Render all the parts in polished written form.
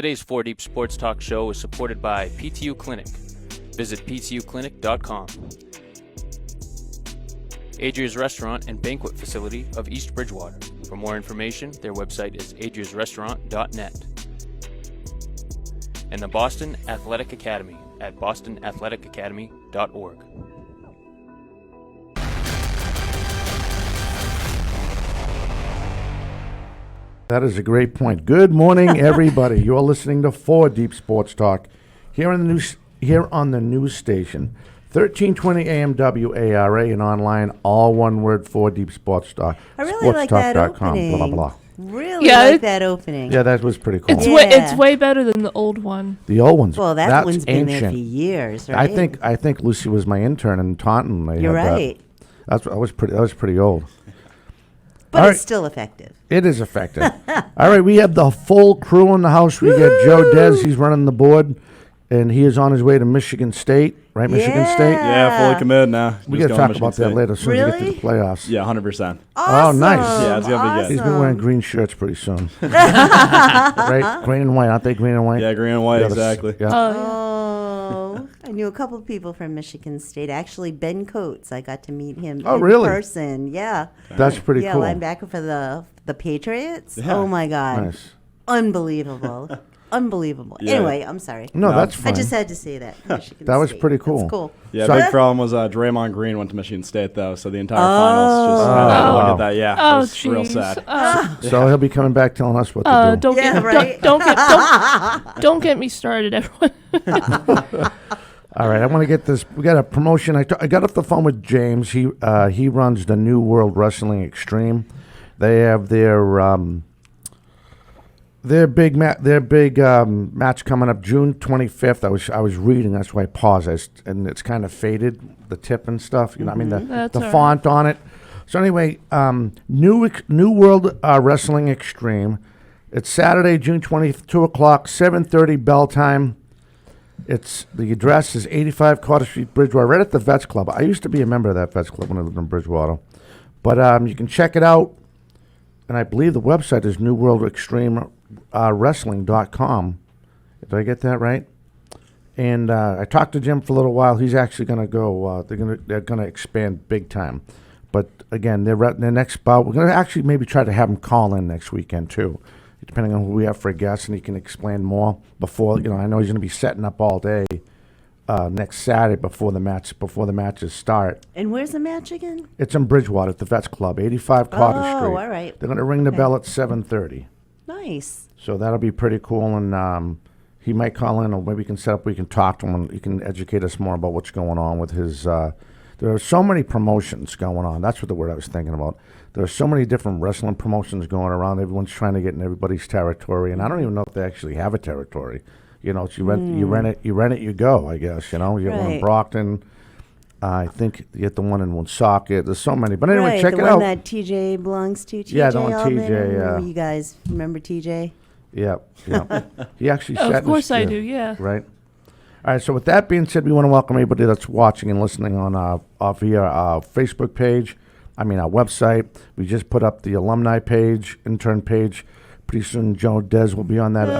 Today's 4 Deep Sports Talk show is supported by PTU Clinic. Visit ptuclinic.com. Adria's Restaurant and Banquet Facility of East Bridgewater. For more information, their website is adriasrestaurant.net. And the Boston Athletic Academy at bostonathleticacademy.org. That is a great point. Good morning, everybody. You're listening to 4 Deep Sports Talk here on the news station, 1320 AM WARA, and online, all one word, 4 Deep Sports Talk. I really like that opening. Blah, blah, blah. Really like that opening. Yeah, that was pretty cool. It's way better than the old one. The old one's well, that's one's been ancient. there for years, right? I think Lucy was my intern in Taunton. You're right. That was pretty old. But all it's right. still effective. It is effective. All right, we have the full crew in the house. We got Joe Dez. He's running the board, and he is on his way to Michigan State, right? Michigan State? Yeah, fully committed now. We got to talk about that later as soon as we get to the playoffs. Yeah, 100%. Awesome. Oh, nice. Yeah, it's going to be good. He's been wearing green shirts pretty soon. Right? Green and white. Aren't they green and white? Yeah, green and white, exactly. Yeah. Oh, I knew a couple of people from Michigan State. Actually, Ben Coates. I got to meet him in really? person. Yeah. That's pretty cool. Yeah, linebacker for the Patriots. Yeah. Oh, my God. Nice. Unbelievable. Unbelievable. Yeah. Anyway, I'm sorry. No, that's fine. I just had to say that. Michigan That was State. pretty cool. That's cool. Yeah, So big problem was Draymond Green went to Michigan State, though, so the entire finals just kind of look at that. Yeah, it was real sad. So he'll be coming back telling us what to do. Don't get me started, everyone. All right, I want to get this. We got a promotion. I got off the phone with James. He runs the New World Wrestling Extreme. They have their big match coming up June 25th. I was reading. That's why I paused. And it's kind of faded, the tip and stuff. You know, what I mean the font on it. So anyway, New World Wrestling Extreme. It's Saturday, June 20th, 2 o'clock, 7:30 bell time. The address is 85 Carter Street, Bridgewater, right at the Vets Club. I used to be a member of that Vets Club when I lived in Bridgewater. But you can check it out. And I believe the website is newworldextremewrestling.com. Did I get that right? And I talked to Jim for a little while. He's actually going to go. They're going to expand big time. But again, their next bout. We're going to actually maybe try to have him call in next weekend too, depending on who we have for a guest, and he can explain more before. I know he's going to be setting up all day next Saturday before the matches start. And where's the match again? It's in Bridgewater at the Vets Club, 85 Carter Street. Oh, all right. They're going to ring the bell at 7:30. Nice. So that'll be pretty cool, and he might call in, or maybe we can talk to him, and he can educate us more about what's going on with his. There are so many promotions going on. That's what the word I was thinking about. There are so many different wrestling promotions going around. Everyone's trying to get in everybody's territory, and I don't even know if they actually have a territory. It's you rent it, you go. I guess you get one in Brockton. I think you get the one in Woonsocket. There's so many, but anyway, check it out. The one that TJ belongs to. TJ, yeah, the one Altman. TJ. You guys remember TJ? Yeah. He actually. Of course I do. Yeah. Right. All right. So with that being said, we want to welcome everybody that's watching and listening on via our Facebook page. Our website. We just put up the alumni page, intern page. Pretty soon, Joe Dez will be on that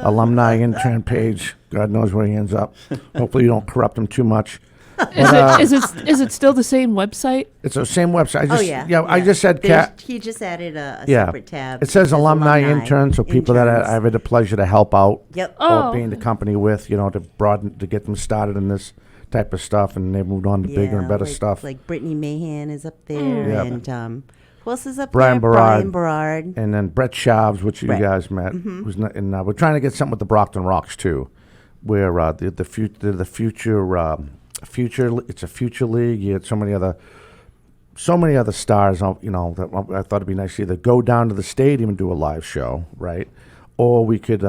alumni intern page. God knows where he ends up. Hopefully, you don't corrupt him too much. Is it still the same website? It's the same website. I just said he just added a separate tab. It says alumni intern, so people that I've had the pleasure to help out or be in the company with, to get them started in this type of stuff, and they moved on to bigger and better stuff. Like Brittany Mahan is up there, and who else is up Brian there? Brian Berard. And then Brett Shavs, which you guys met. Who's not, and we're trying to get something with the Brockton Rocks too, where the future it's a future league. You had so many other stars. That I thought it'd be nice to either go down to the stadium and do a live show, right? Or we could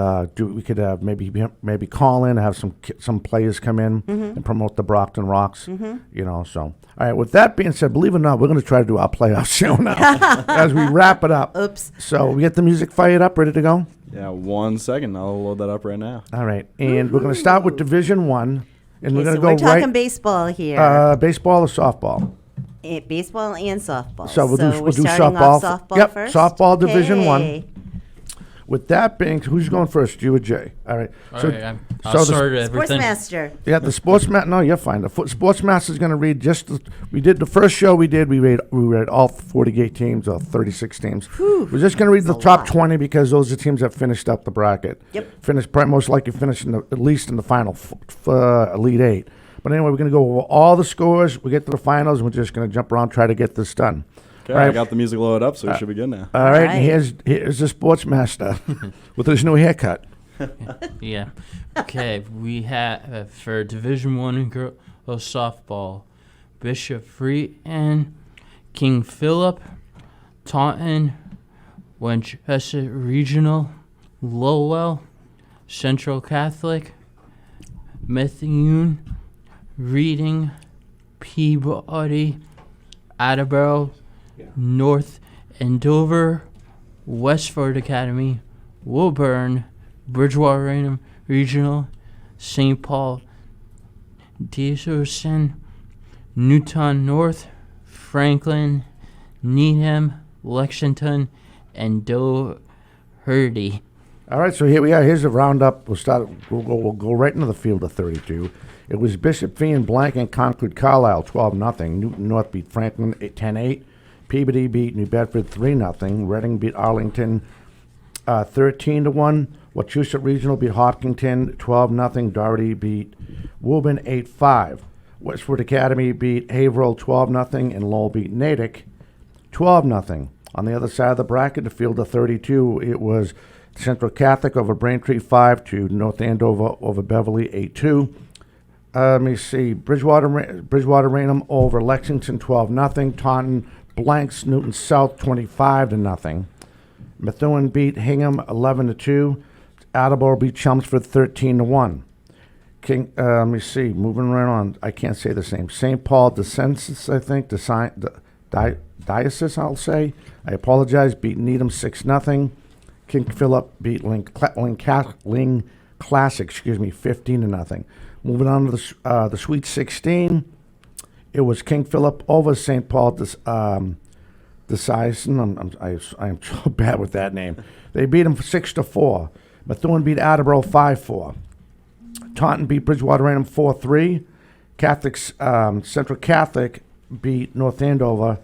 maybe call in and have some players come in and promote the Brockton Rocks. So all right. With that being said, believe it or not, we're going to try to do our playoff show now as we wrap it up. Oops. So we get the music fired up, ready to go. Yeah, 1 second. I'll load that up right now. All right, and we're going to start with Division One, and we're going to go we're talking baseball here. Baseball or softball? Baseball and softball. So we'll do starting softball. Off softball first. Softball Division 1. with that being, who's going first? You or Jay? All right. All right, I'll start everything. Sportsmaster. Yeah, the sportsman. No, you're fine. The sportsmaster's going to read we did the first show we did. We read all 48 teams or 36 teams. Whew, we're just going to read the a top lot. 20 because those are the teams that finished up the bracket. Yep. Most likely finish at least in the final Elite Eight. But anyway, we're going to go over all the scores. We get to the finals, and we're just going to jump around, try to get this done. Okay, Right. I got the music loaded up, so we should begin now. All right, right. and here's the sportsmaster with his new haircut. Yeah. Okay, we have for Division 1 girls softball, Bishop Free and King Philip, Taunton, Winchester Regional, Lowell, Central Catholic, Methuen, Reading, Peabody, Attleboro, North Andover, Westford Academy, Woburn, Bridgewater Raynham Regional, St. Paul, Dickerson, Newton North, Franklin, Needham, Lexington, and Doherty. All right, so here we are. Here's the roundup. We'll go right into the field of 32. It was Bishop Fee and Blank and Concord Carlisle 12-0. Newton North beat Franklin 10-8. Peabody beat New Bedford 3-0. Reading beat Arlington 13-1. Wachusett Regional beat Hopkinton 12-0. Doherty beat Woburn 8-5. Westford Academy beat Haverhill 12-0. And Lowell beat Natick 12-0. On the other side of the bracket, the field of 32, it was Central Catholic over Braintree 5-2. North Andover over Beverly 8-2. Let me see. Bridgewater Raynham over Lexington 12-0. Taunton blanks Newton South 25-0. Methuen beat Hingham 11-2. Attleboro beat Chelmsford 13-1. Let me see. Moving right on. I can't say the same. St. Paul Diocese, I think. Diocese, I'll say. I apologize. Beat Needham 6-0. King Philip beat Ling Classic, 15-0. Moving on to the Sweet 16, it was King Philip over St. Paul Diocesan. I am so bad with that name. They beat him 6-4. Methuen beat Attleboro 5-4. Taunton beat Bridgewater Raynham 4-3. Central Catholic beat North Andover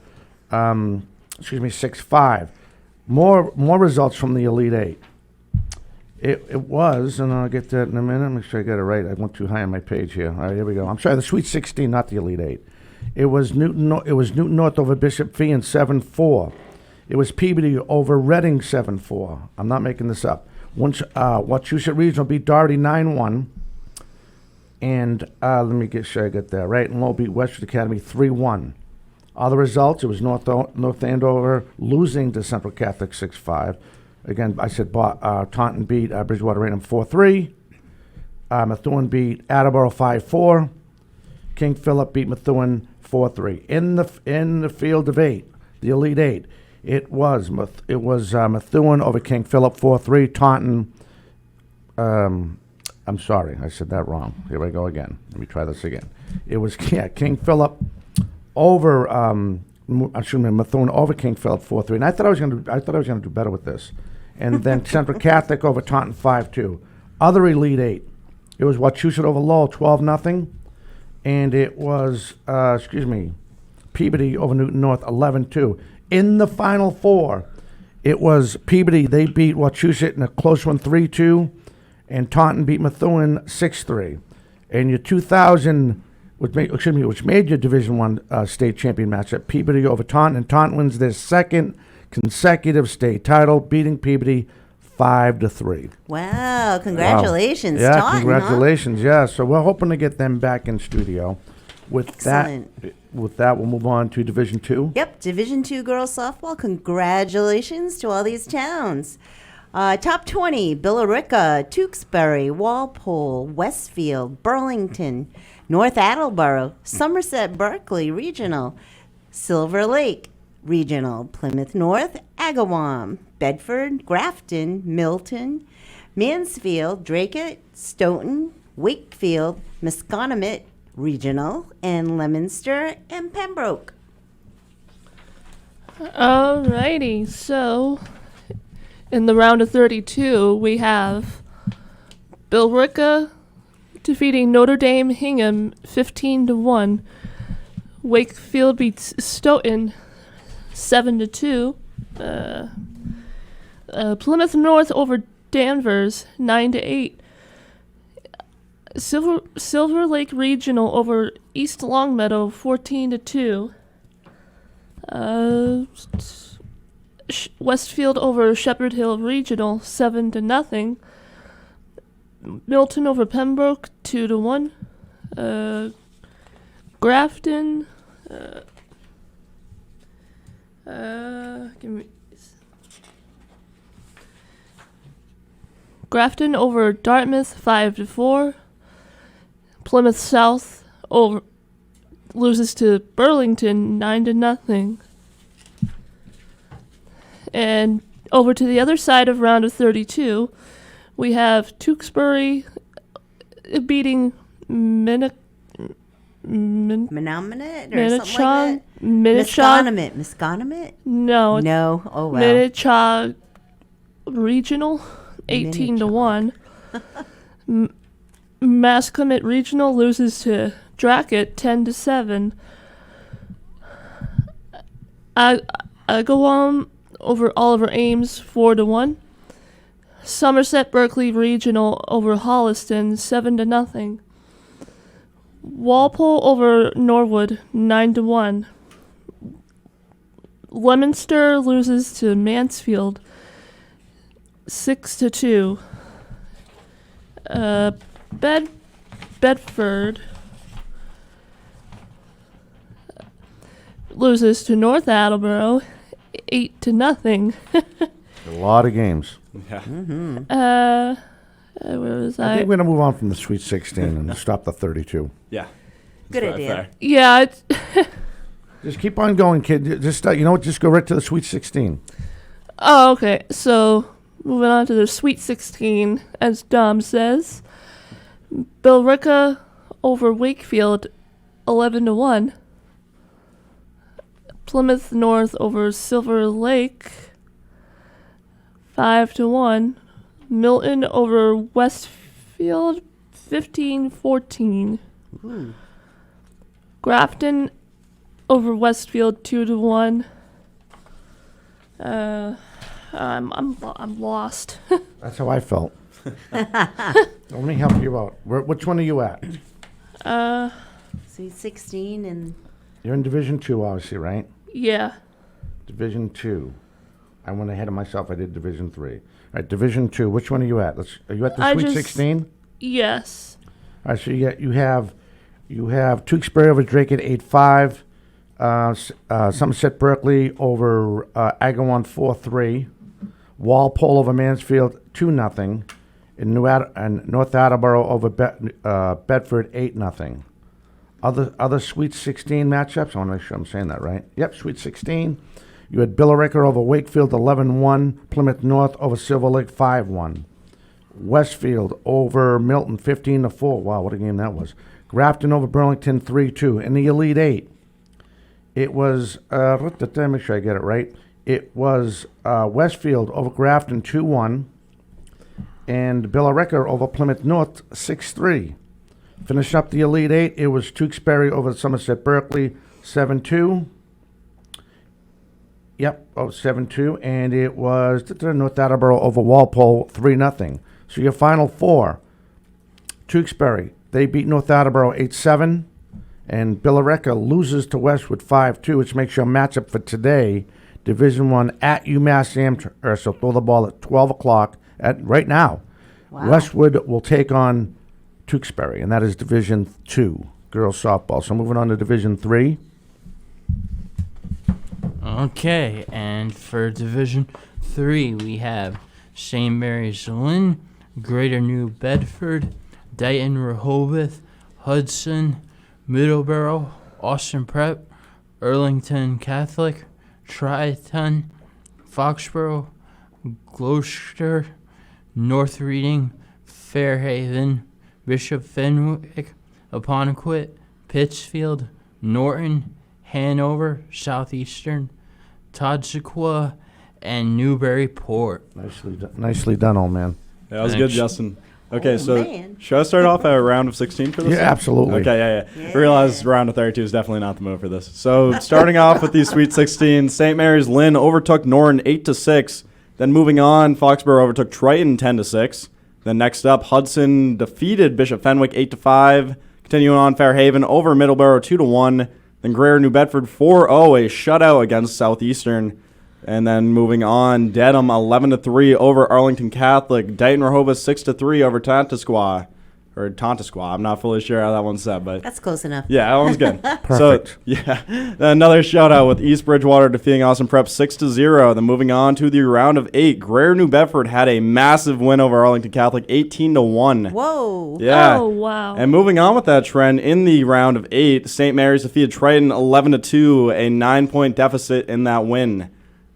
6-5. More results from the Elite Eight. It was, and I'll get that in a minute. Make sure I got it right. I went too high on my page here. All right, here we go. I'm sorry, the Sweet 16, not the Elite Eight. It was Newton North over Bishop Fee in 7-4. It was Peabody over Reading 7-4. I'm not making this up. Wachusett Regional beat Doherty 9-1. And let me get sure I got that right. And Lowell beat Westford Academy 3-1. Other results, it was North Andover losing to Central Catholic 6-5. Again, I said Taunton beat Bridgewater Raynham 4-3. Methuen beat Attleboro 5-4. King Philip beat Methuen 4-3. In the field of 8, the Elite 8, it was Methuen over King Philip 4-3. Taunton. I'm sorry, I said that wrong. Here we go again. Let me try this again. It was King Philip over Methuen over King Philip 4-3. And I thought I was going to do better with this. And then Central Catholic over Taunton 5-2. Other Elite 8, it was Wachusett over Lowell 12-0. And it was Peabody over Newton North 11-2. In the Final Four, it was Peabody. They beat Wachusett in a close one 3-2. And Taunton beat Methuen 6-3. And your 2000, which made your Division I state champion matchup, Peabody over Taunton. And Taunton wins their second consecutive state title, beating Peabody 5-3. Wow, congratulations, Yeah, Taunton, congratulations. Yeah, so we're hoping to get them back in studio. Excellent. With that, we'll move on to Division II. Yep, Division II girls softball. Congratulations to all these towns. Top 20, Billerica, Tewksbury, Walpole, Westfield, Burlington, North Attleboro, Somerset Berkeley Regional, Silver Lake Regional, Plymouth North, Agawam, Bedford, Grafton, Milton, Mansfield, Dracut, Stoughton, Wakefield, Masconomet Regional, and Leominster and Pembroke. Alrighty, so In the round of 32, we have Billerica defeating Notre Dame Hingham 15-1. Wakefield beats Stoughton 7-2. Plymouth North over Danvers 9-8. Silver Lake Regional over East Longmeadow 14-2. Westfield over Shepherd Hill Regional 7-0. Milton over Pembroke 2-1. Grafton. Grafton over Dartmouth 5-4. Plymouth South loses to Burlington 9-0. And over to the other side of round of 32, we have Tewksbury beating Menominee or something like that? Misconamit? No. No. Oh, wow. Minnechaw Regional 18-1. Mascomet Regional loses to Dracut 10-7. Agawam over Oliver Ames 4-1. Somerset Berkeley Regional over Holliston 7-0. Walpole over Norwood 9-1. Leominster loses to Mansfield 6-2. Bedford loses to North Attleboro 8-0. A lot of games. Yeah. Where was I I? think we're gonna move on from the Sweet 16 and stop the 32. Yeah. Good That's idea. fair. Yeah. Just keep on going, kid. Just you know what? Just go right to the Sweet 16. Oh, okay. So moving on to the Sweet 16, as Dom says, Billerica over Wakefield 11-1. Plymouth North over Silver Lake 5-1. Milton over Westfield 15-14. Grafton over Westfield 2-1. I'm lost. That's how I felt. Let me help you out. Which one are you at? Sweet 16 and You're in Division 2, obviously, right? Yeah. Division 2. I went ahead of myself. I did Division 3. All right, Division 2. Which one are you at? Are you at the Sweet 16? Yes. All right, so you have Tewksbury over Drake at 8-5. Somerset Berkeley over Agawam 4-3. Walpole over Mansfield 2-0. And North Attleboro over Bedford 8-0. Other Sweet 16 matchups. I want to make sure I'm saying that right. Yep, Sweet 16. You had Billerica over Wakefield 11-1. Plymouth North over Silver Lake 5-1. Westfield over Milton 15-4. Wow, what a game that was. Grafton over Burlington 3-2. In the Elite Eight, it was make sure I get it right. It was Westfield over Grafton 2-1. And Billerica over Plymouth North 6-3. Finish up the Elite Eight, it was Tewksbury over Somerset Berkeley 7-2. Yep, 7-2. And it was North Attleboro over Walpole 3-0. So your final four, Tewksbury, they beat North Attleboro 8-7. And Billerica loses to Westwood 5-2, which makes your matchup for today, Division 1 at UMass Amherst. So throw the ball at 12 o'clock right now. Wow. Westwood will take on Tewksbury, and that is Division 2 girls softball. So moving on to Division 3. Okay, and for Division 3, we have St. Mary's Lynn, Greater New Bedford, Dayton Rehoboth, Hudson, Middleborough, Austin Prep, Arlington Catholic, Triton, Foxborough, Gloucester, North Reading, Fairhaven, Bishop Fenwick, Apponequet, Pittsfield, Norton, Hanover, Southeastern, Todsaqua, and Newburyport. Nicely done, old man. Yeah, that was Thanks. good, Justin. Okay, man. should I start off at a round of 16 for this? Yeah, absolutely. Okay, yeah. I realize round of 32 is definitely not the move for this. So starting off with the Sweet 16, St. Mary's Lynn overtook Norton 8-6. Then moving on, Foxborough overtook Triton 10-6. Then next up, Hudson defeated Bishop Fenwick 8-5. Continuing on, Fairhaven over Middleborough 2-1. Then Greer New Bedford 4-0, a shutout against Southeastern. And then moving on, Dedham 11-3 over Arlington Catholic. Dayton Rehoboth 6-3 over Tontasquah. I'm not fully sure how that one's said, but That's close enough. yeah, that one's good. Perfect. So, yeah, another shutout with East Bridgewater defeating Austin Prep 6-0. Then moving on to the round of 8, Greer New Bedford had a massive win over Arlington Catholic, 18-1. Whoa. Yeah. Oh, wow. And moving on with that trend, in the round of 8, St. Mary's defeated Triton 11-2, a 9-point deficit in that win.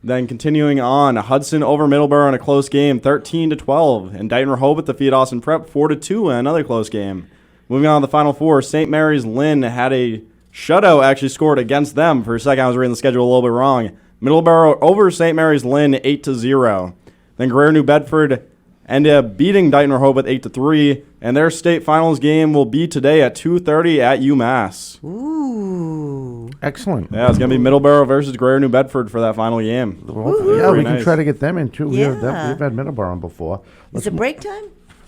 Then continuing on, Hudson over Middleborough in a close game, 13-12. And Dayton Rehoboth defeated Austin Prep 4-2 in another close game. Moving on to the Final Four, St. Mary's Lynn had a shutout actually scored against them. For a second, I was reading the schedule a little bit wrong. Middleborough over St. Mary's Lynn 8-0. Then Greer New Bedford ended up beating Dayton Rehoboth 8-3. And their state finals game will be today at 2:30 at UMass. Ooh. Excellent. Yeah, it's going to be Middleborough versus Greer New Bedford for that final game. Yeah, we can nice. try to get them in too. Yeah. We've had Middleborough on before. Is it break time?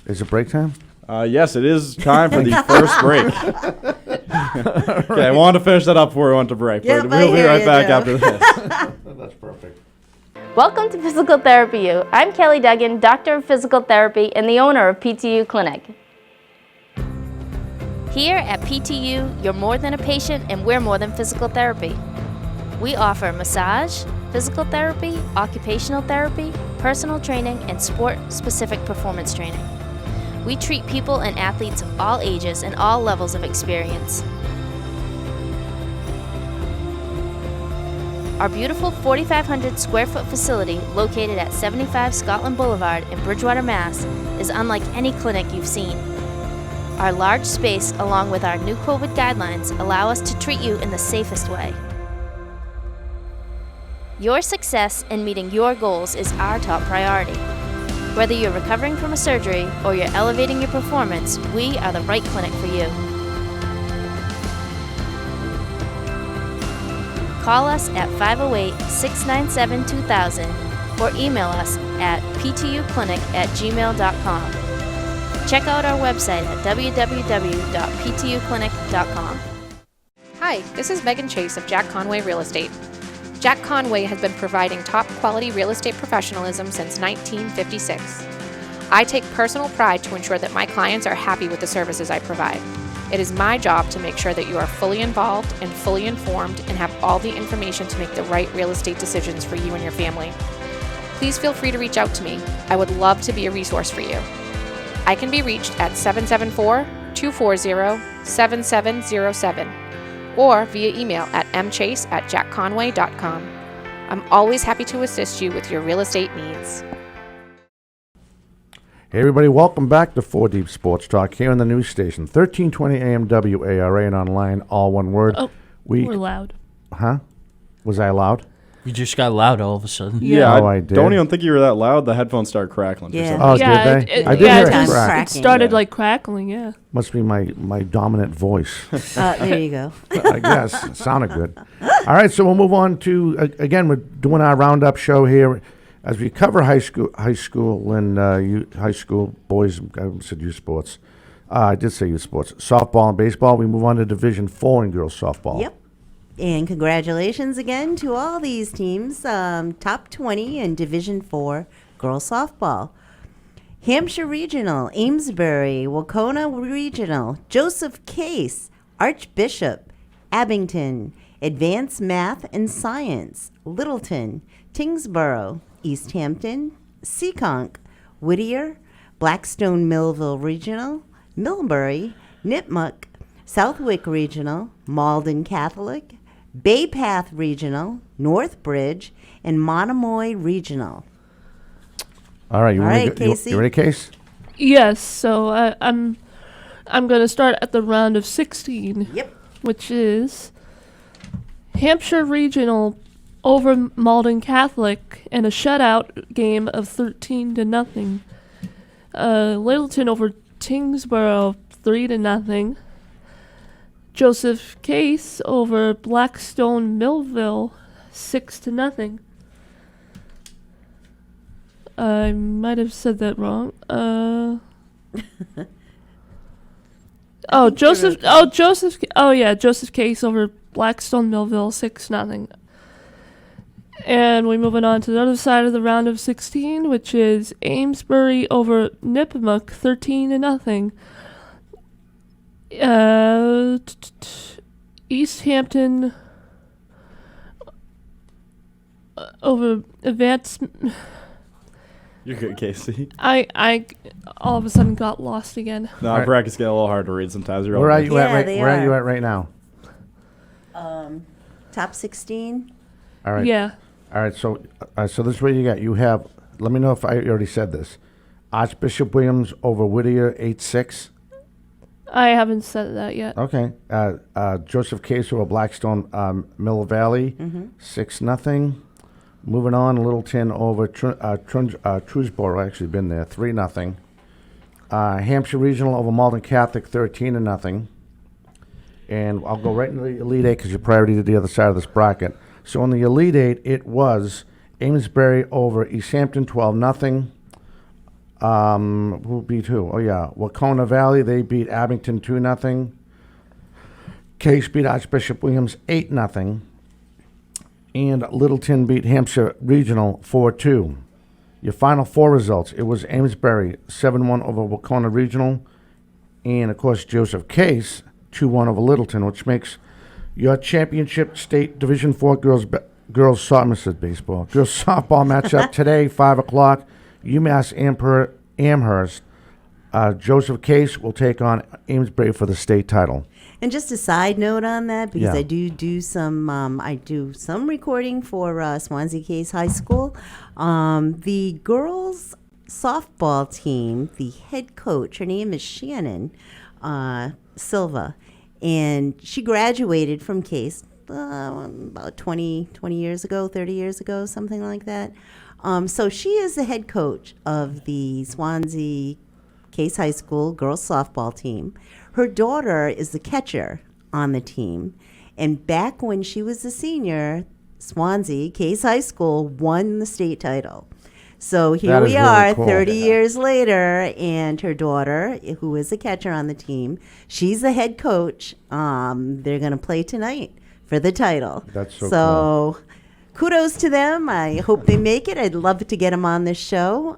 Is it break time? Yes, it is time for the first break. Okay, I wanted to finish that up before we went to break, Yep, but I we'll be hear right you, back Joe. after this. That's perfect. Welcome to Physical Therapy U. I'm Kelly Duggan, Doctor of Physical Therapy and the owner of PTU Clinic. Here at PTU, you're more than a patient and we're more than physical therapy. We offer massage, physical therapy, occupational therapy, personal training, and sport-specific performance training. We treat people and athletes of all ages and all levels of experience. Our beautiful 4,500 square foot facility located at 75 Scotland Boulevard in Bridgewater, Mass. is unlike any clinic you've seen. Our large space, along with our new COVID guidelines, allow us to treat you in the safest way. Your success in meeting your goals is our top priority. Whether you're recovering from a surgery or you're elevating your performance, we are the right clinic for you. Call us at 508-697-2000 or email us at ptuclinic@gmail.com. Check out our website at www.ptuclinic.com. Hi, this is Megan Chase of Jack Conway Real Estate. Jack Conway has been providing top-quality real estate professionalism since 1956. I take personal pride to ensure that my clients are happy with the services I provide. It is my job to make sure that you are fully involved and fully informed and have all the information to make the right real estate decisions for you and your family. Please feel free to reach out to me. I would love to be a resource for you. I can be reached at 774-240-7707 or via email at mchase@jackconway.com. I'm always happy to assist you with your real estate needs. Hey everybody, welcome back to 4 Deep Sports Talk here on the news station, 1320 AM WARA and online, all one word. Oh, we're loud. Huh? Was I loud? You just got loud all of a sudden. Yeah, Oh, I did. don't even think you were that loud. The headphones started crackling for Yeah. some Oh, reason. did they? I did hear it Time crack. cracking. It started Yeah. like crackling, yeah. Must be my dominant voice. There you go. I guess. It sounded good. All right, so we'll move on to, again, we're doing our roundup show here. As we cover high school and high school boys, I said youth sports. I did say youth sports. Softball and baseball. We move on to Division 4 in girls softball. Yep. And congratulations again to all these teams. Top 20 in Division 4 girls softball. Hampshire Regional, Amesbury, Wacona Regional, Joseph Case, Archbishop, Abington, Advanced Math and Science, Littleton, Tingsboro, East Hampton, Seekonk, Whittier, Blackstone Millville Regional, Millbury, Nipmuc, Southwick Regional, Malden Catholic, Bay Path Regional, Northbridge, and Monomoy Regional. All right, All right, Casey. You ready, Case? Yes, so I'm going to start at the round of 16. Yep. Which is Hampshire Regional over Malden Catholic in a shutout game of 13-0. Littleton over Tingsboro 3-0. Joseph Case over Blackstone Millville 6-0. I might have said that wrong. Joseph Case over Blackstone Millville 6-0. And we're moving on to the other side of the round of 16, which is Amesbury over Nipmuc 13-0. East Hampton over Advanced. You're good, Casey. I all of a sudden got lost again. No, our brackets get a little hard to read sometimes. Where are you at? Where are you at right now? Top 16. All right. Yeah. All right. So this is what you got. You have. Let me know if I already said this. Archbishop Williams over Whittier 8-6. I haven't said that yet. Okay. Joseph Case over Blackstone Mill Valley 6-0. Moving on, Littleton over Truesboro. Actually been there 3-0. Hampshire Regional over Malden Catholic 13-0. And I'll go right into the Elite Eight because you probably did the other side of this bracket. So in the Elite Eight, it was Amesbury over East Hampton 12-0. Who beat who? Oh yeah, Wacona Valley, they beat Abington 2-0. Case beat Archbishop Williams 8-0. And Littleton beat Hampshire Regional 4-2. Your final four results, it was Amesbury 7-1 over Wacona Regional. And, of course, Joseph Case 2-1 over Littleton, which makes your championship state Division IV girls softball matchup today, 5 o'clock, UMass Amherst. Joseph Case will take on Amesbury for the state title. And just a side note on that, because Yeah. I do some recording for Swansea Case High School. The girls softball team, the head coach, her name is Shannon Silva, and she graduated from Case about 20 years ago, 30 years ago, something like that. So she is the head coach of the Swansea Case High School girls softball team. Her daughter is the catcher on the team. And back when she was a senior, Swansea Case High School won the state title. So here we are, cool. 30 years later, and her daughter, who is a catcher on the team, she's the head coach. They're going to play tonight for the title. That's so cool. Kudos to them. I hope they make it. I'd love to get them on this show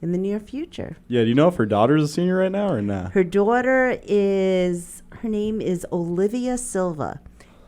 in the near future. Yeah, do you know if her daughter's a senior right now or not? Her name is Olivia Silva,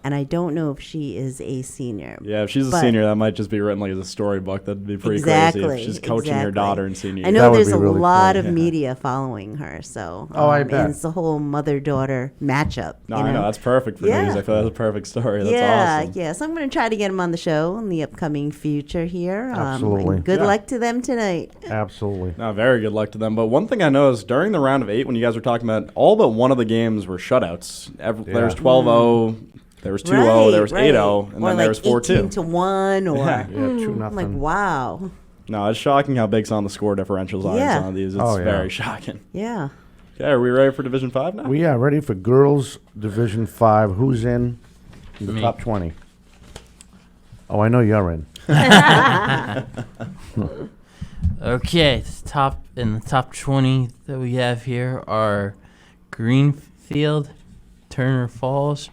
and I don't know if she is a senior. Yeah, if she's a senior, that might just be written like as a storybook. That'd be pretty crazy if she's coaching her daughter in senior year. I know there's a lot of media following her, so I bet. and it's the whole mother-daughter matchup. No, I know that's perfect for news. I feel that's a perfect story. That's awesome. Yeah. So I'm going to try to get them on the show in the upcoming future here. Absolutely. Good luck to them tonight. Absolutely. No, very good luck to them. But one thing I noticed during the round of 8, when you guys were talking about, all but one of the games were shutouts. There was 12-0. There was 2-0, there was 8-0, and then there was 4-2. 18-1 or 2-0. I'm like, wow. No, it's shocking how big some of the score differentials are in some of these. It's very shocking. Yeah. Okay, are we ready for Division 5 now? We are ready for girls Division 5. Who's in the top 20? Oh, I know you're in. Okay, in the top 20 that we have here are Greenfield, Turner Falls,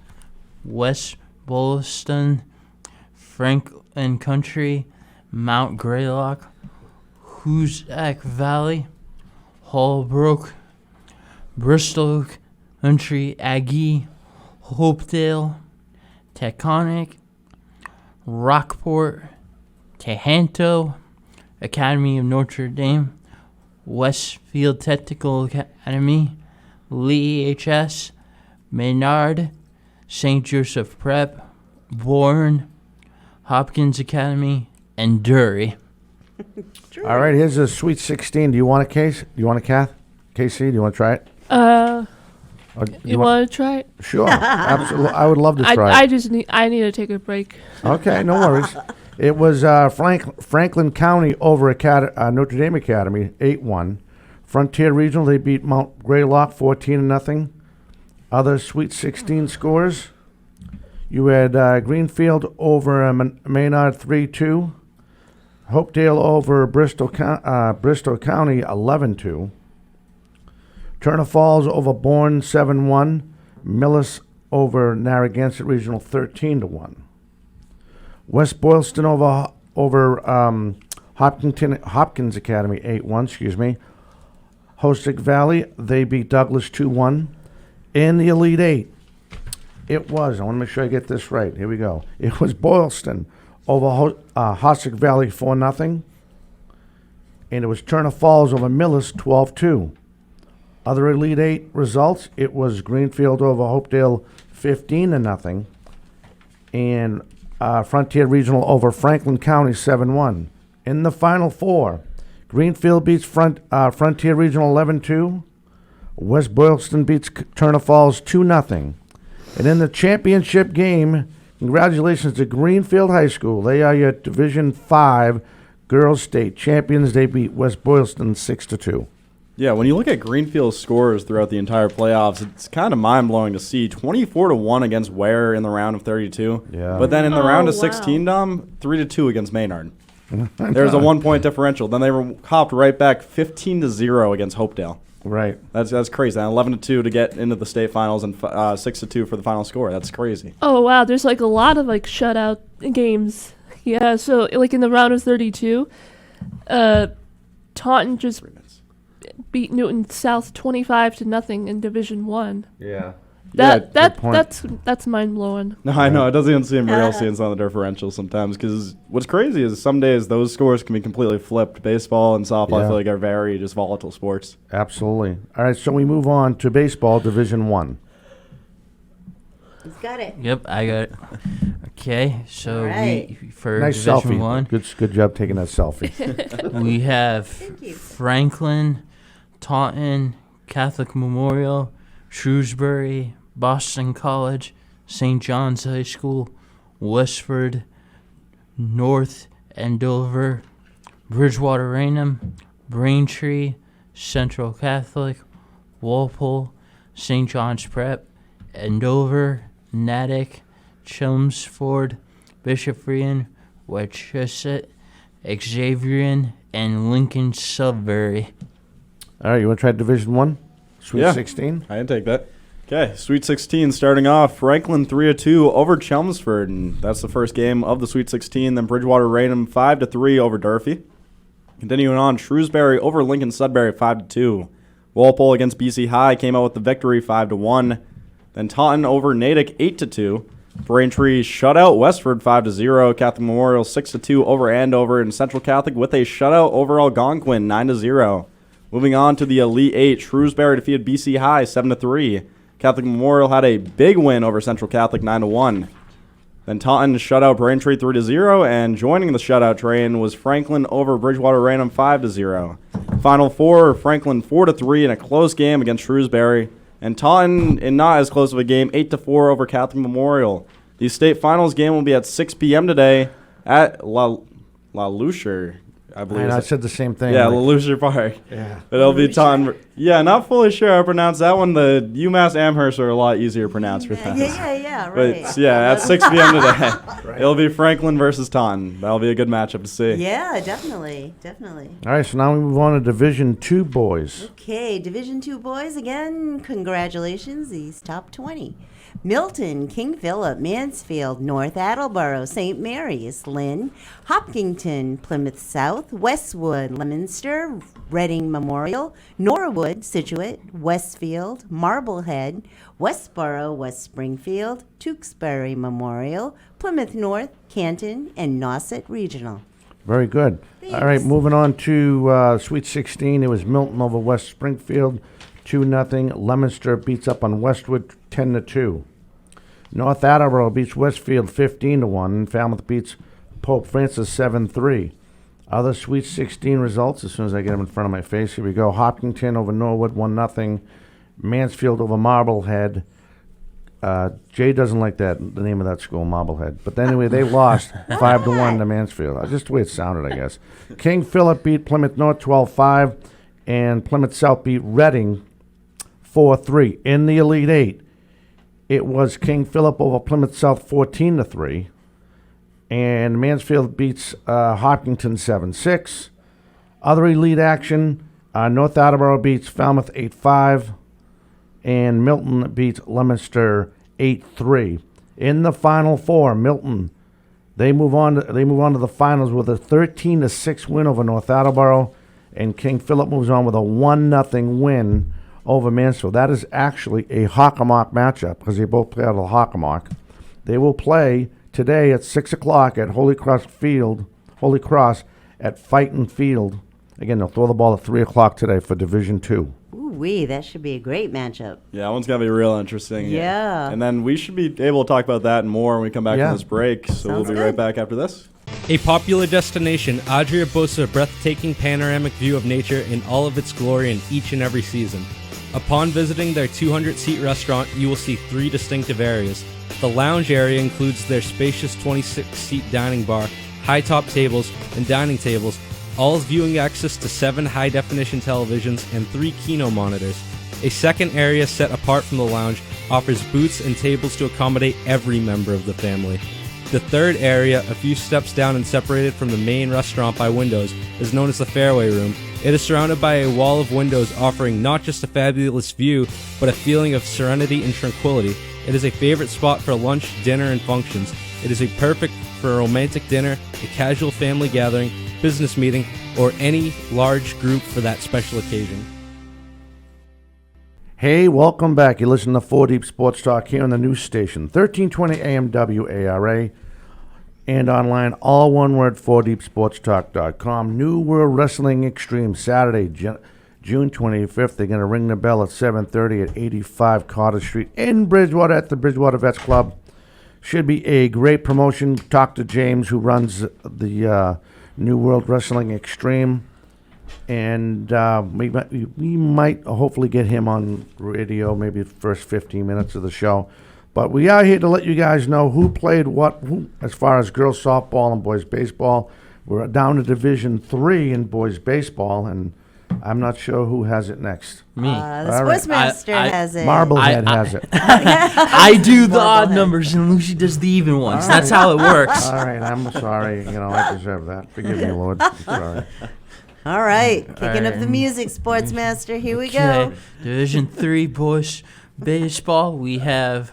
West Boylston, Franklin Country, Mount Greylock, Hoosac Valley, Holbrook, Bristol Country Aggie, Hopedale, Taconic, Rockport, Tehanto, Academy of Notre Dame, Westfield Technical Academy, Lee HS, Maynard, St. Joseph Prep, Bourne, Hopkins Academy, and Dury. All right, here's a Sweet 16. Do you want a case? Do you want a Kath? KC, do you want to try it? You want to try it? Sure, absolutely. I would love to try I it. just need to take a break. Okay, no worries. It was Franklin County over Notre Dame Academy, 8-1. Frontier Regional, they beat Mount Greylock 14-0. Other Sweet 16 scores. You had Greenfield over Maynard 3-2. Hopedale over Bristol County 11-2. Turner Falls over Bourne 7-1. Millis over Narragansett Regional 13-1. West Boylston over Hopkins Academy 8-1. Excuse me. Hoosick Valley, they beat Douglas 2-1. In the Elite Eight, it was, I want to make sure I get this right. Here we go. It was Boylston over Hoosick Valley 4-0. And it was Turner Falls over Millis 12-2. Other Elite Eight results, it was Greenfield over Hopedale 15-0. And Frontier Regional over Franklin County 7-1. In the Final Four, Greenfield beats Frontier Regional 11-2. West Boylston beats Turner Falls 2-0. And in the championship game, congratulations to Greenfield High School. They are your Division 5 girls state champions. They beat West Boylston 6-2. Yeah, when you look at Greenfield's scores throughout the entire playoffs, it's kind of mind-blowing to see 24-1 against Ware in the round of 32. Yeah. But then in the round of wow. 16, Dom, 3-2 against Maynard. There's a 1-point differential. Then they were hopped right back 15-0 against Hopedale. Right. That's crazy. And 11-2 to get into the state finals and 6-2 for the final score. That's crazy. Oh wow, there's like a lot of like shutout games. Yeah, so like in the round of 32, Taunton just beat Newton South 25-0 in Division 1. Yeah. That's mind blowing. No, I know. It doesn't even seem real seeing some of the differentials sometimes because what's crazy is some days those scores can be completely flipped. Baseball and softball, I feel like, are very just volatile sports. Absolutely. All right, so we move on to baseball, Division 1. He's got it. Yep, I got it. Okay, so All right. we for Nice Division selfie. 1, Good job taking that selfie. we have Thank you. Franklin, Taunton, Catholic Memorial, Shrewsbury, Boston College, St. John's High School, Westford, North Andover, Bridgewater Raynham, Braintree, Central Catholic, Walpole, St. John's Prep, Andover, Natick, Chelmsford, Bishop Frian, Westchester, Xaverian, and Lincoln Sudbury. All right, you want to try Division 1? Sweet 16? I can take that. Okay, Sweet 16 starting off. Franklin 3-2 over Chelmsford, and that's the first game of the Sweet 16. Then Bridgewater Raynham 5-3 over Durfee. Continuing on, Shrewsbury over Lincoln Sudbury 5-2. Walpole against BC High came out with the victory 5-1. Then Taunton over Natick 8-2. Braintree shut out Westford 5-0. Catholic Memorial 6-2 over Andover, and Central Catholic with a shutout over Algonquin 9-0. Moving on to the Elite Eight, Shrewsbury defeated BC High 7-3. Catholic Memorial had a big win over Central Catholic 9-1. Then Taunton shut out Braintree 3-0, and joining the shutout train was Franklin over Bridgewater Raynham 5-0. Final four, Franklin 4-3 in a close game against Shrewsbury, and Taunton in not as close of a game 8-4 over Catholic Memorial. The state finals game will be at 6 p.m. today at La Lucia, I believe. And I said the same thing. Yeah, like, Lelucia Park. Yeah. But it'll be Taunton. Yeah, not fully sure how to pronounce that one. The UMass Amherst are a lot easier to pronounce for that. Yeah, right. But yeah, at 6 p.m. today, it'll be Franklin versus Taunton. That'll be a good matchup to see. Yeah, definitely. All right, so now we move on to Division 2 boys. Okay, Division 2 boys, again, congratulations, these top 20. Milton, King Philip, Mansfield, North Attleboro, St. Mary's, Lynn, Hopkinton, Plymouth South, Westwood, Leominster, Reading Memorial, Norwood, Situate, Westfield, Marblehead, Westboro, West Springfield, Tewksbury Memorial, Plymouth North, Canton, and Nauset Regional. Very good. Thanks. All right, moving on to Sweet 16. It was Milton over West Springfield, 2-0. Leominster beats up on Westwood 10-2. North Attleboro beats Westfield 15-1. And Falmouth beats Pope Francis 7-3. Other Sweet 16 results, as soon as I get them in front of my face, here we go. Hopkinton over Norwood 1-0. Mansfield over Marblehead. Jay doesn't like the name of that school, Marblehead. But anyway, they lost 5-1 to Mansfield. Just the way it sounded, I guess. King Philip beat Plymouth North 12-5, and Plymouth South beat Reading 4-3. In the Elite Eight, it was King Philip over Plymouth South 14-3, and Mansfield beats Hopkinton 7-6. Other Elite action, North Attleboro beats Falmouth 8-5. And Milton beats Leominster 8-3. In the Final Four, Milton, they move on to the finals with a 13-6 win over North Attleboro, and King Philip moves on with a 1-0 win over Mansfield. That is actually a Hockomock matchup because they both play out of the Hockomock. They will play today at 6 o'clock at Holy Cross at Fighton Field. Again, they'll throw the ball at 3 o'clock today for Division II. Ooh-wee, that should be a great matchup. Yeah, that one's going to be real interesting. Yeah. And then we should be able to talk about that and more when we come back from this break. So Sounds we'll be good. right back after this. A popular destination, Adria boasts a breathtaking panoramic view of nature in all of its glory in each and every season. Upon visiting their 200-seat restaurant, you will see 3 distinctive areas. The lounge area includes their spacious 26-seat dining bar, high-top tables, and dining tables, all with viewing access to 7 high-definition televisions and 3 Kino monitors. A second area set apart from the lounge offers booths and tables to accommodate every member of the family. The third area, a few steps down and separated from the main restaurant by windows, is known as the Fairway Room. It is surrounded by a wall of windows offering not just a fabulous view, but a feeling of serenity and tranquility. It is a favorite spot for lunch, dinner, and functions. It is perfect for a romantic dinner, a casual family gathering, business meeting, or any large group for that special occasion. Hey, welcome back. You listen to 4 Deep Sports Talk here on the news station, 1320 AM WARA, and online, all one word, 4deepsportstalk.com. New World Wrestling Extreme, Saturday, June 25th. They're going to ring the bell at 7:30 at 85 Carter Street in Bridgewater at the Bridgewater Vets Club. Should be a great promotion. Talk to James, who runs the New World Wrestling Extreme, and we might hopefully get him on radio maybe the first 15 minutes of the show. But we are here to let you guys know who played what as far as girls softball and boys baseball. We're down to Division III in boys baseball, and I'm not sure who has it next. Me. The Sportsmaster has it. Marblehead has it. I do the odd numbers and Lucy does the even ones. That's how it works. All right, I'm sorry. I deserve that. Forgive me, Lord. Sorry. All right, kicking up the music, Sportsmaster. Here we go. Division 3 boys baseball. We have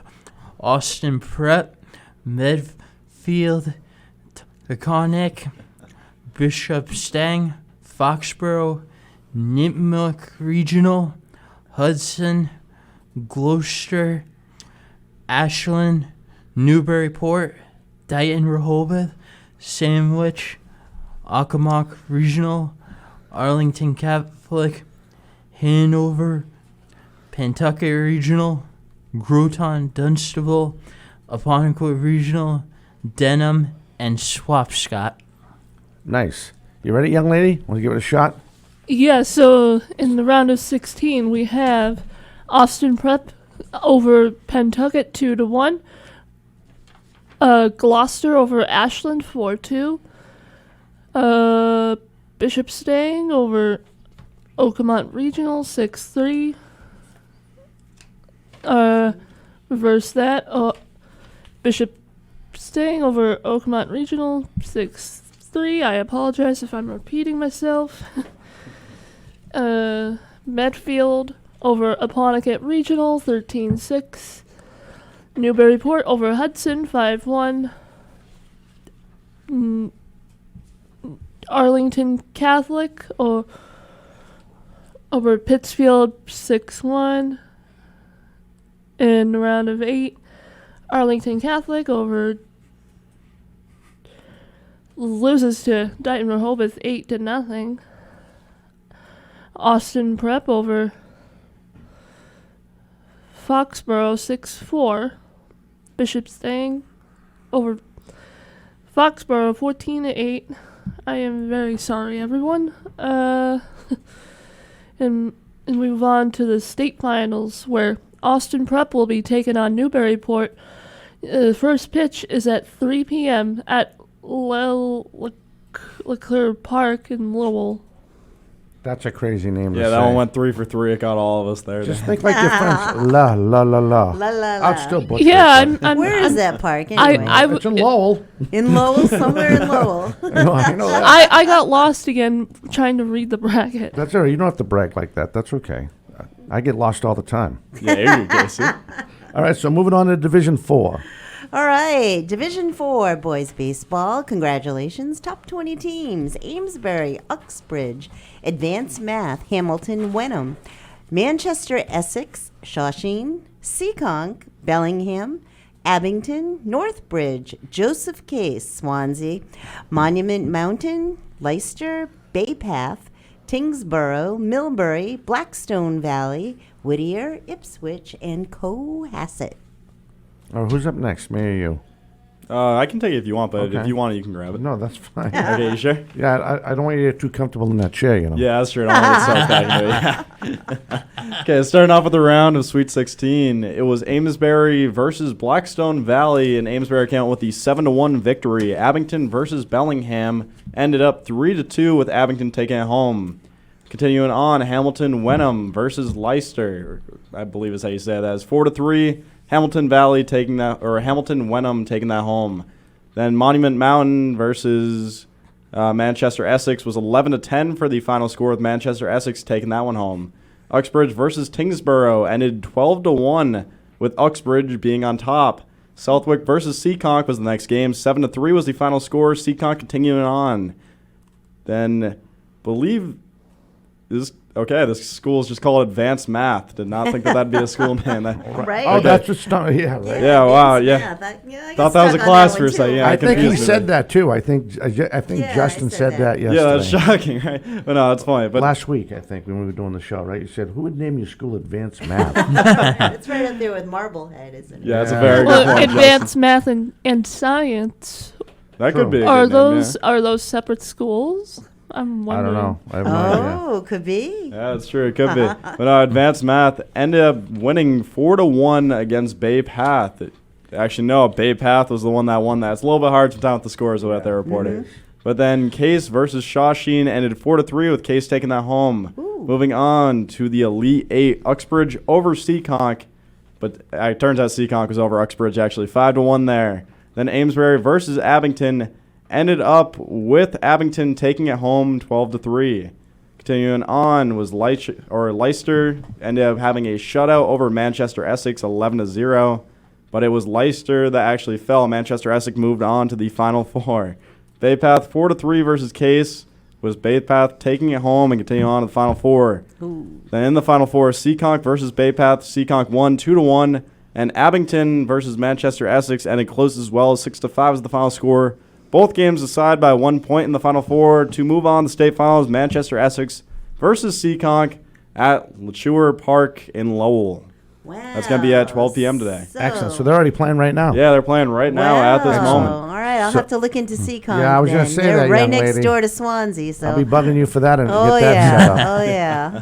Austin Prep, Medfield, Taconic, Bishop Stang, Foxborough, Nipmuc Regional, Hudson, Gloucester, Ashland, Newburyport, Dighton Rehoboth, Sandwich, Occomock Regional, Arlington Catholic, Hanover, Pentucket Regional, Groton Dunstable, Apponequet Regional, Denham, and Swapscott. Nice. You ready, young lady? Want to give it a shot? Yeah, so in the round of 16, we have Austin Prep over Pentucket 2-1. Gloucester over Ashland 4-2. Bishop Stang over Oakmont Regional 6-3. Reverse that. Bishop Stang over Oakmont Regional 6-3. I apologize if I'm repeating myself. Medfield over Apponequet Regional 13-6. Newburyport over Hudson 5-1. Arlington Catholic over Pittsfield 6-1. In the round of 8, Arlington Catholic loses to Dighton Rehoboth 8-0. Austin Prep over Foxborough 6-4. Bishop Stang over Foxborough 14-8. I am very sorry, everyone. In And we move on to the state finals, where Austin Prep will be taking on Newburyport. The first pitch is at 3 p.m. at LeClaire Park in Lowell. That's a crazy name to Yeah, say. that one went 3 for 3. It got all of us there. Just think like your friends. La, la, la, la. La, la, I'll la. still butcher Yeah, it, but- Where is that park anyway? It's in Lowell. In Lowell, somewhere in Lowell. I know that. I got lost again trying to read the bracket. That's all right. You don't have to brag like that. That's okay. I get lost all the time. Yeah, there you go, see? All right, so moving on to Division 4. All right, Division 4 boys baseball. Congratulations, top 20 teams: Amesbury, Uxbridge, Advanced Math, Hamilton, Wenham, Manchester, Essex, Shawshene, Seekonk, Bellingham, Abington, Northbridge, Joseph Case, Swansea, Monument Mountain, Leicester, Bay Path, Tingsboro, Millbury, Blackstone Valley, Whittier, Ipswich, and Cohasset. Oh, who's up next? Me or you? I can take it if you want, but Okay. if you want it, you can grab it. No, that's fine. Okay, you sure? Yeah, I don't want you to get too comfortable in that chair, you know. Yeah, that's true. I don't want to get so back into it. Okay, starting off with the round of Sweet 16. It was Amesbury versus Blackstone Valley, and Amesbury came out with the 7-1 victory. Abington versus Bellingham ended up 3-2 with Abington taking it home. Continuing on, Hamilton Wenham versus Leicester, I believe is how you say that. It's 4-3. Hamilton Valley taking that, or Hamilton Wenham taking that home. Then Monument Mountain versus Manchester Essex was 11-10 for the final score, with Manchester Essex taking that one home. Uxbridge versus Tingsboro ended 12-1, with Uxbridge being on top. Southwick versus Seekonk was the next game. 7-3 was the final score. Seekonk continuing on. Then, believe this. Okay, this school is just called Advanced Math. Did not think that'd be a school name. Right? Oh, that's just yeah, right. Yeah, wow, Advanced yeah. Math. I Thought got that was a stuck on class that for a one, second, too. yeah. I think he confused me said there. that too. I think Yeah, I Justin said said that. that yesterday. Yeah, that's shocking, right? But no, it's funny. But Last week, I think, when we were doing the show, right? You said, "Who would name your school Advanced Math?" It's right up there with Marblehead, isn't it? yeah, it's a very good Well, point. advanced math and science. That True. could be a Are good name, those yeah. are those separate schools? I'm I wondering. don't know. I have no idea. Oh, could be. Yeah, that's true. It could be. But Advanced Math ended up winning 4-1 against Bay Path. Actually, no, Bay Path was the one that won that. It's a little bit hard sometimes with the scores what they're reporting. But then Case versus Shawshene ended 4-3 with Case taking that home. Ooh. Moving on to the Elite 8, Uxbridge over Seekonk. But it turns out Seekonk was over Uxbridge, actually. 5-1 there. Then Amesbury versus Abington ended up with Abington taking it home 12-3. Continuing on was Leicester ended up having a shutout over Manchester Essex 11-0, but it was Leicester that actually fell. Manchester Essex moved on to the final four. Bay Path 4-3 versus Case was Bay Path taking it home and continuing on to the final four. Ooh. Then in the final four, Seekonk versus Bay Path. Seekonk won 2-1, and Abington versus Manchester Essex ended close as well. 6-5 was the final score. Both games decide by 1 point in the final four. To move on to state finals, Manchester Essex versus Seekonk at LeClaire Park in Lowell. Wow. That's going to be at 12 p.m. today. Excellent. So they're already playing right now. Yeah, they're playing right now at this Wow. moment. All right, I'll So- have to look into Seacon. Yeah, I was gonna then. say They're that, right young next lady. door to Swansea. So. I'll be bugging you for that and Oh get that set up. yeah. Oh yeah.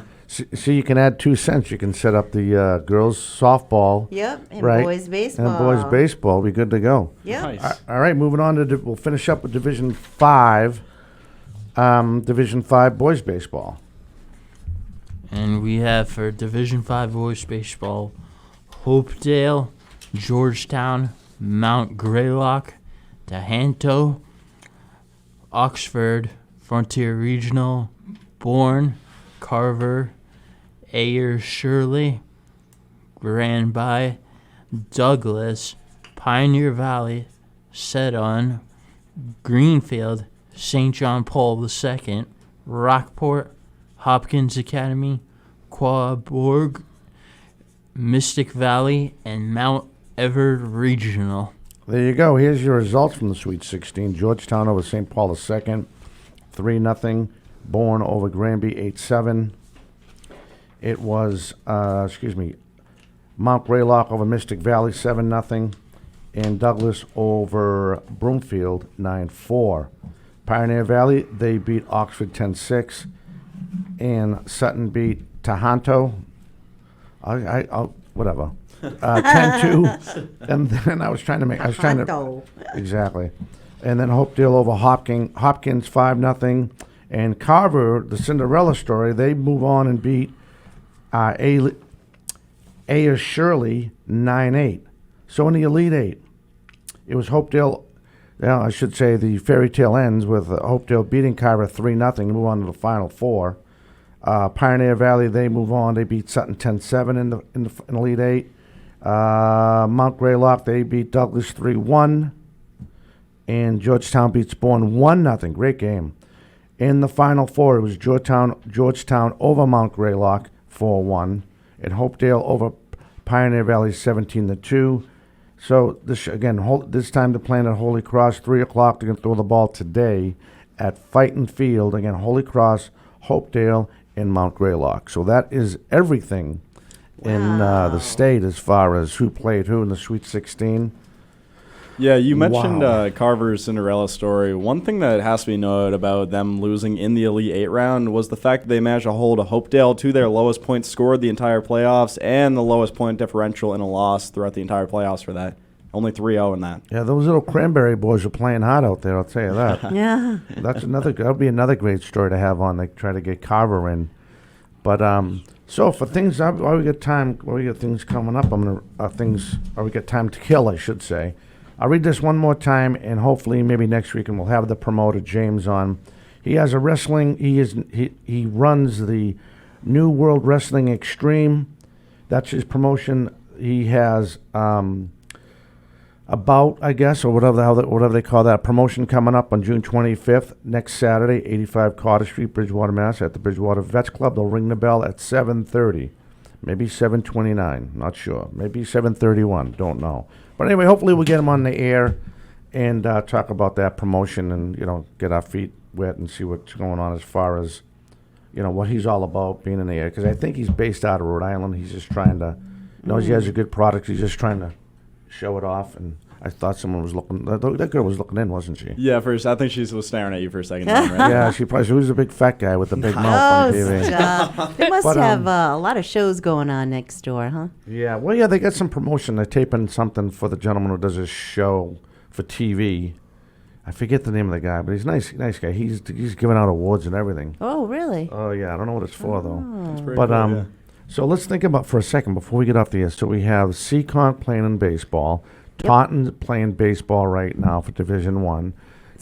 So you can add 2 cents. You can set up the girls softball. Yep. And Right. boys baseball. And boys baseball. Be good to go. Yep. All right, moving on to we'll finish up with Division 5. Division 5 boys baseball. And we have for Division 5 boys baseball, Hopedale, Georgetown, Mount Greylock, Tahanto, Oxford, Frontier Regional, Bourne, Carver, Ayers Shirley, Granby, Douglas, Pioneer Valley, Seddon, Greenfield, St. John Paul II, Rockport, Hopkins Academy, Quaborg, Mystic Valley, and Mount Everett Regional. There you go. Here's your results from the Sweet 16. Georgetown over St. Paul II, 3-0. Bourne over Granby, 8-7. It was, Mount Greylock over Mystic Valley, 7-0. And Douglas over Broomfield, 9-4. Pioneer Valley, they beat Oxford 10-6. And Sutton beat Tahanto. I'll whatever. 10-2. And then I was trying to exactly. And then Hopedale over Hopkins 5-0. And Carver, the Cinderella story, they move on and beat Aya Shirley 9-8. So in the Elite Eight, it was Hopedale. I should say the fairy tale ends with Hopedale beating Carver 3-0 to move on to the Final Four. Pioneer Valley, they move on. They beat Sutton 10-7 in the Elite Eight. Mount Greylock, they beat Douglas 3-1. And Georgetown beats Bourne 1-0. Great game. In the Final Four, it was Georgetown over Mount Greylock 4-1. And Hopedale over Pioneer Valley 17-2. So this time they're playing at Holy Cross, 3 o'clock. They're going to throw the ball today at Fighton Field. Again, Holy Cross, Hopedale, and Mount Greylock. So that is everything in the state as far as who played who in the Sweet 16. Yeah, you mentioned Carver's Cinderella story. One thing that has to be noted about them losing in the Elite Eight round was the fact that they managed to hold a Hopedale to their lowest points scored the entire playoffs and the lowest point differential in a loss throughout the entire playoffs for that. Only 3-0 in that. Yeah, those little Cranberry boys are playing hard out there, I'll tell you that. Yeah. That'll be another great story to have on. They try to get Carver in. But so for things, while we got things coming up, we got time to kill, I should say. I'll read this one more time, and hopefully maybe next week, and we'll have the promoter James on. He has a wrestling. He runs the New World Wrestling Extreme. That's his promotion. He has I guess, or whatever they call that promotion coming up on June 25th next Saturday, 85 Carter Street, Bridgewater, Mass. At the Bridgewater Vets Club. They'll ring the bell at 7:30, maybe 7:29. Not sure. Maybe 7:31. Don't know. But anyway, hopefully we'll get him on the air and talk about that promotion and, get our feet wet and see what's going on as far as, what he's all about being in the air. Because I think he's based out of Rhode Island. He's just trying to, knows he has a good product. He's just trying to show it off. And I thought someone was looking, that girl was looking in, wasn't she? Yeah, first, I think she was staring at you for a second time, right? Yeah, she was a big fat guy with the big mouth on TV. Stop. They must have a lot of shows going on next door, huh? Yeah, well, yeah, they got some promotion. They're taping something for the gentleman who does his show for TV. I forget the name of the guy, but he's a nice guy. He's giving out awards and everything. Oh, really? Oh, yeah, I don't know what it's for, though. That's pretty But, cool, yeah. So let's think about for a second before we get off the air. So we have Seacon playing in baseball. Taunton playing baseball right now for Division I.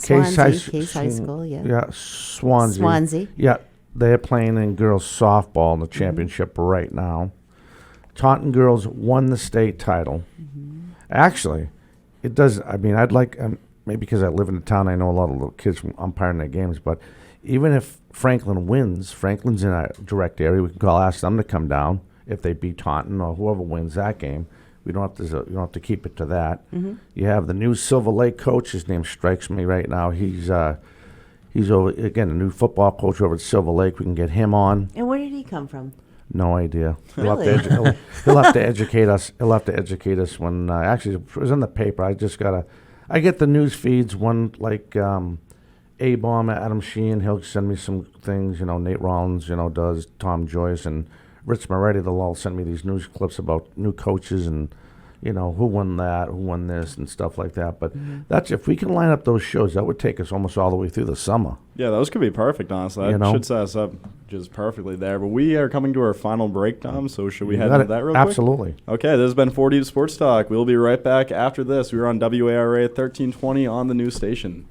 Case High School, yeah. Yeah, Swansea. Yeah, they're playing in girls softball in the championship right now. Taunton girls won the state title. Actually, it does. I mean, I'd like maybe because I live in the town, I know a lot of little kids from umpiring their games. But even if Franklin wins, Franklin's in a direct area. We can ask them to come down if they beat Taunton or whoever wins that game. You don't have to keep it to that. You have the new Silver Lake coach. His name strikes me right now. He's over again, a new football coach over at Silver Lake. We can get him on. And where did he come from? No idea. Really? He'll have to educate us. He'll have to educate us when actually it was in the paper. I get the news feeds. One like A-Bomb, Adam Sheehan. He'll send me some things. Nate Rollins. Does Tom Joyce and Rich Moretti. They'll all send me these news clips about new coaches and who won that, who won this, and stuff like that. But that's if we can line up those shows, that would take us almost all the way through the summer. Yeah, those could be perfect, honestly. That should set us up just perfectly there. But we are coming to our final break, Tom, so should we head into that real quick? Absolutely. Okay, this has been 4D Sports Talk. We'll be right back after this. We're on WARA 1320 on the news station.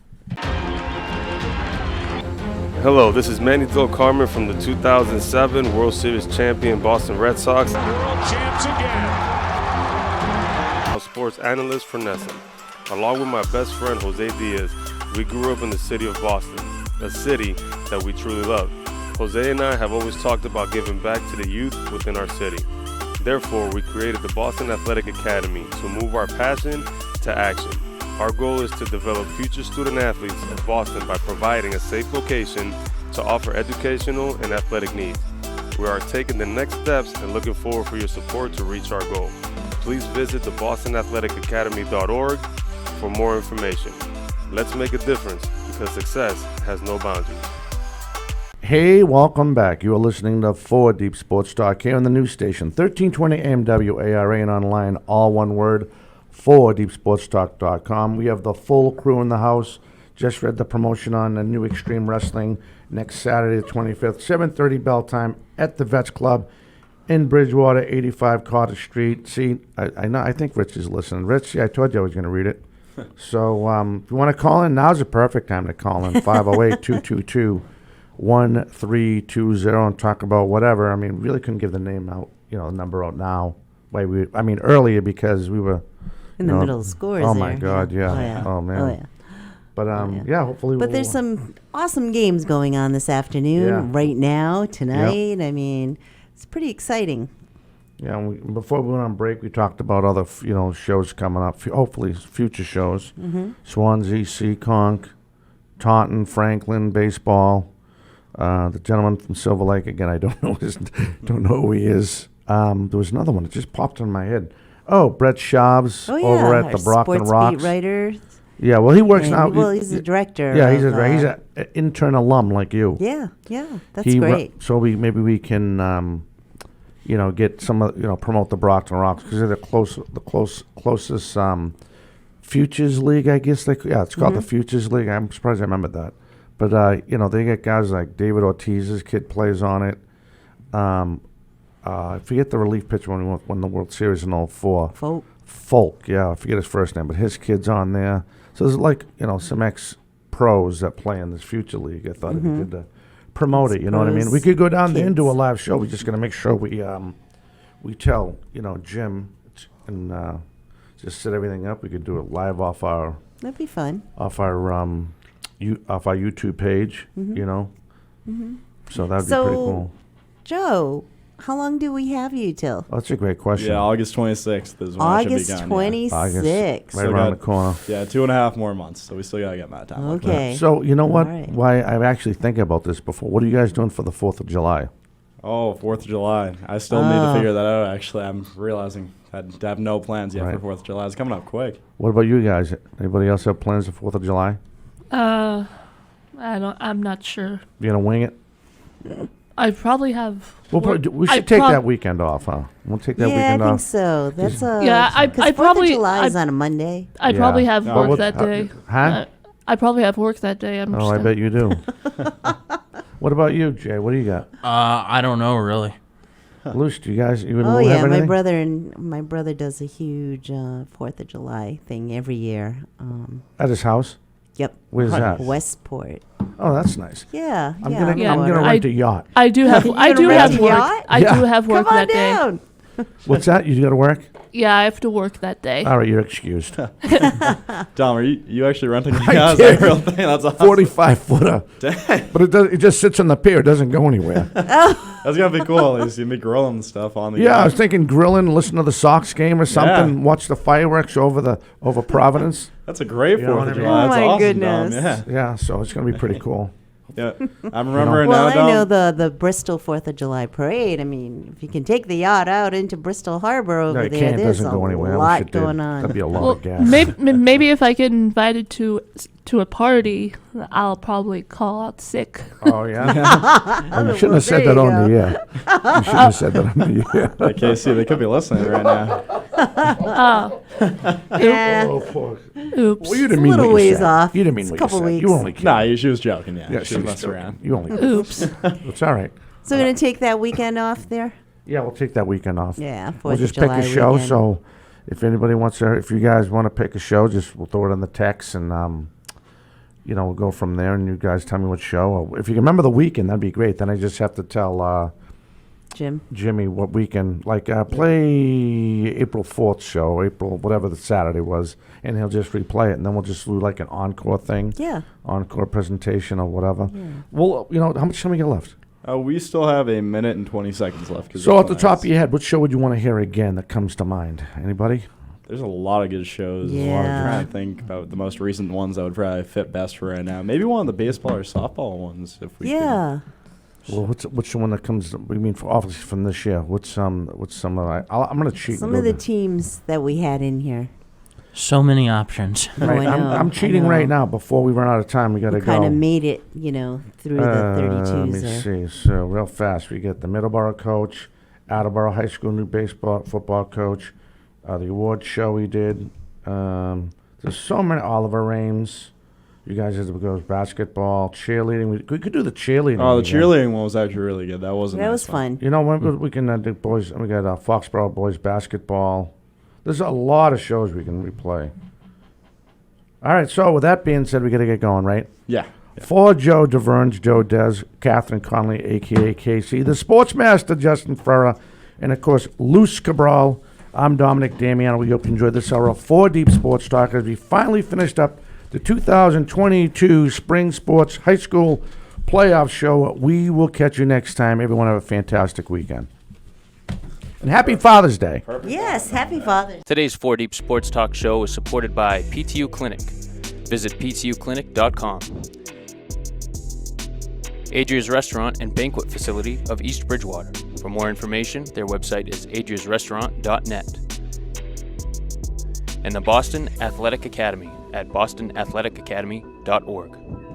Hello, this is Manny Del Carmen from the 2007 World Series champion Boston Red Sox. World champs again. Sports analyst for NESN. Along with my best friend Jose Diaz, we grew up in the city of Boston, a city that we truly love. Jose and I have always talked about giving back to the youth within our city. Therefore, we created the Boston Athletic Academy to move our passion to action. Our goal is to develop future student athletes of Boston by providing a safe location to offer educational and athletic needs. We are taking the next steps and looking forward for your support to reach our goal. Please visit the BostonAthleticAcademy.org for more information. Let's make a difference because success has no boundaries. Hey, welcome back. You are listening to 4 Deep Sports Talk here on the news station, 1320 AM WARA, and online, all one word, 4deepsportstalk.com. We have the full crew in the house. Just read the promotion on the new Extreme Wrestling next Saturday, the 25th, 7:30 bell time at the Vets Club in Bridgewater, 85 Carter Street. See, I know. I think Rich is listening. Rich, I told you I was going to read it. So if you want to call in, now's the perfect time to call in, 508-222-1320, and talk about whatever. I mean, really couldn't give the name out, the number out now. Earlier because we were in the middle of scores. Oh, there. my God, yeah. Oh, man. Oh, yeah. But, hopefully But there's some awesome games going on this afternoon, right now, tonight. I mean, it's pretty exciting. Yeah, and before we went on break, we talked about other, shows coming up, hopefully future shows. Mm-hmm. Swansea, Seekonk, Taunton, Franklin, baseball. The gentleman from Silver Lake, again, I don't know who he is. There was another one that just popped in my head. Oh, Brett Schaub's over at the Brockton sports Rocks. Beat writer. Yeah, well, he works now. Well, he's the director. Yeah, he's an intern alum like you. Yeah, that's great. So maybe we can, get some of, promote the Brockton Rocks because they're the closest Futures League, I guess. It's called the Futures League. I'm surprised I remembered that. But, they get guys like David Ortiz's kid plays on it. I forget the relief pitcher when we won the World Series in 04. Folk, yeah, I forget his first name, but his kid's on there. So there's some ex-pros that play in this Future League. I thought it'd be good to promote it, you know what I mean? We could go down there and do a live show. We're just going to make sure we tell, Jim and just set everything up. We could do it live off our... That'd be fun. Off our YouTube page, So that'd be pretty cool. Joe, how long do we have you till? Oh, that's a great question. Yeah, August 26th is when I should be gone. August 26th. Right around the corner. Yeah, 2.5 more months, so we still got to get Matt time. Okay. So, you know what? Right. Why I'm actually thinking about this before. What are you guys doing for the 4th of July? Oh, 4th of July. I still need to figure that out, actually. I'm realizing I have no plans yet for 4th of July. It's coming up quick. What about you guys? Anybody else have plans for 4th of July? I'm not sure. You gonna wing it? I probably have. We should take that weekend off, huh? We'll take that weekend off. Yeah, I think so. That's I probably 4th of July is on a Monday. I probably have work that day. Huh? I probably have work that day. I bet you do. What about you, Jay? What do you got? I don't know really. Luce, do you guys even Oh have yeah, anything? my brother does a huge 4th of July thing every year. At his house? Yep. Where's that? Westport. Oh, that's nice. Yeah. I'm gonna rent a yacht. I do have work. I do have work Come on that down. day. What's that? You got to work? Yeah, I have to work that day. All right, you're excused. Dom, are you actually renting a yacht? That's a real thing. That's awesome. 45-footer. Dang. But it just sits on the pier. It doesn't go anywhere. That's gonna be cool. At least you can be grilling stuff on the yacht. I was thinking grilling, listen to the Sox game or something, watch the fireworks over Providence. That's a great 4th of July. Oh, That's my awesome, goodness. Dom. Yeah, so it's going to be pretty cool. Yeah, I'm remembering Well, now, I know Dom. the Bristol 4th of July parade. I mean, if you can take the yacht out into Bristol Harbor over there, It there's doesn't go anywhere. a lot going on. That'd be a lot Well, of gas. maybe if I get invited to a party, I'll probably call out sick. Oh, yeah? You shouldn't have said that on the air. You shouldn't have said that on the air. Like KC, they could be listening right now. Yeah. Oh, poor. Oops. Well, you didn't a mean little what you ways said. off. You didn't mean It's what a couple you said. weeks. You only kidding. Nah, she was joking. Yeah, she was messing around. You only Oops. It's all right. So we're going to take that weekend off there? Yeah, we'll take that weekend off. Yeah, 4th We'll of just July pick a show. weekend. So if anybody wants to, if you guys want to pick a show, we'll throw it in the text and, we'll go from there and you guys tell me what show. Or if you can remember the weekend, that'd be great. Then I just have to tell Jimmy what weekend. Play April 4th show, April, whatever the Saturday was, and he'll just replay it. And then we'll just do like an encore thing. Yeah. Encore presentation or whatever. Yeah. Well, how much time we got left? We still have a minute and 20 seconds left. So at the top of your head, what show would you want to hear again that comes to mind? Anybody? There's a lot of good shows. Yeah. I'm trying to think about the most recent ones that would probably fit best for right now. Maybe one of the baseball or softball ones, if we Yeah. Well, what's the one that comes? We mean, for obviously from this year. What's some of? I'm gonna cheat. Some of the teams that we had in here. So many options. Oh, Right, I know, I'm I cheating know. right now before we run out of time. We got to We go. kind of made it, through the 32s Let me there. see. So real fast, we get the Middleborough coach, Attleboro High School new football coach, the award show we did. There's so many. Oliver Rames. You guys had to go basketball, cheerleading. We could do the cheerleading. Oh, the again. cheerleading one was actually really good. That was a That nice was one. fun. You know, we can do boys. We got Foxborough boys basketball. There's a lot of shows we can replay. All right. So with that being said, we got to get going, right? Yeah. For Joe DeVerns, Joe Des, Catherine Conley, a.k.a. Casey, the Sportsmaster, Justin Ferrer, and, of course, Luce Cabral. I'm Dominic Damiano. We hope you enjoyed this hour of 4 Deep Sports Talk as we finally finished up the 2022 Spring Sports High School Playoff Show. We will catch you next time. Everyone have a fantastic weekend. And happy Father's Day. Yes, happy Father's Today's 4 Deep Sports Talk show is supported by PTU Clinic. Visit ptuclinic.com. Adria's Restaurant and Banquet Facility of East Bridgewater. For more information, their website is adriasrestaurant.net. And the Boston Athletic Academy at bostonathleticacademy.org.